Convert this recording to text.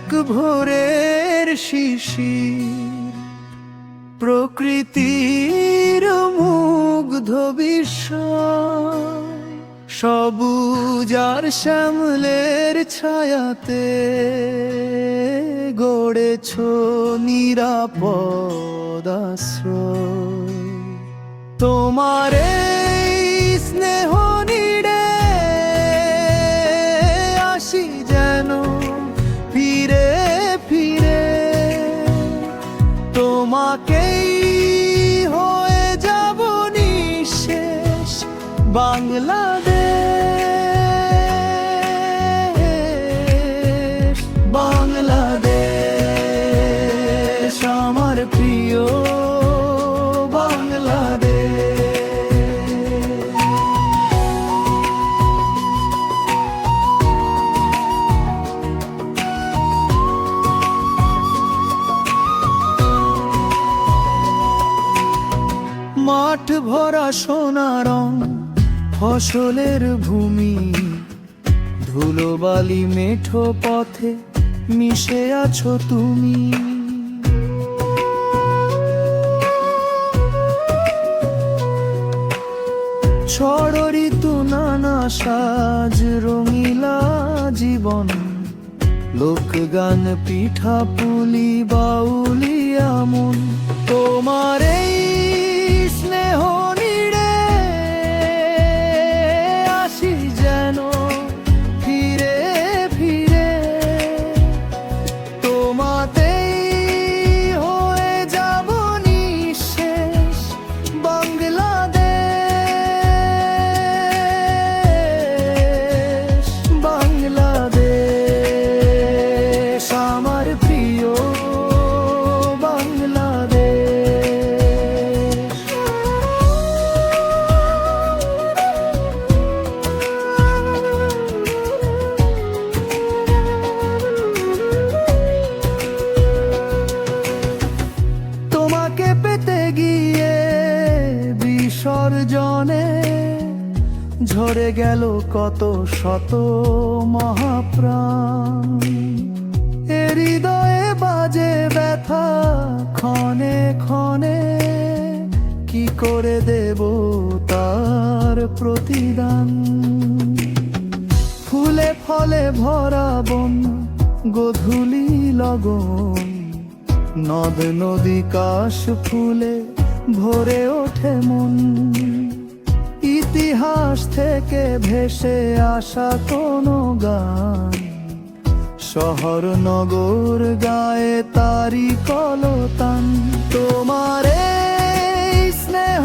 এক ভোরের শিশির, প্রকৃতির মুগ্ধ বিস্ময়, সবুজ আর শ্যামলের ছায়াতে গড়েছ নিরাপদ আশ্রয়। তোমার এই স্নেহ নিড়ে আসি যেন ফিরে ফিরে, তোমাকেই হয়ে যাব নিঃশেষ বাংলাদেশ। বাংলাদেশ আমার প্রিয় মাঠ ভরা সোনা রং ফসলের ভূমি, ধুলোবালি মেঠো পথে মিশে আছো তুমি। ঝড় ঋতু নানা সাজ রঙিলা জীবন, লোকগান পিঠা পুলি বাউলিয়া মন। তোমার এই স্নেহ নিড়ে আসি যেন ফিরে ফিরে, তোমাতেই হয়ে যাব নিঃশেষ বাংলাদেশ। বাংলাদেশ আমার প্রিয় বিসর্জনে ঝরে গেল কত শত মহাপ্রাণ, হৃদয়ে বাজে ব্যথা ক্ষণে ক্ষণে, কি করে দেব তার প্রতিদান। ফুলে ফলে ভরা বন গোধূলি লগন, নদ নদী কাশ ফুলে ভরে ওঠে মন। ইতিহাস থেকে ভেসে আসা কোনো গান, শহর নগর গায়ে তারি কলতান। তোমার এই স্নেহ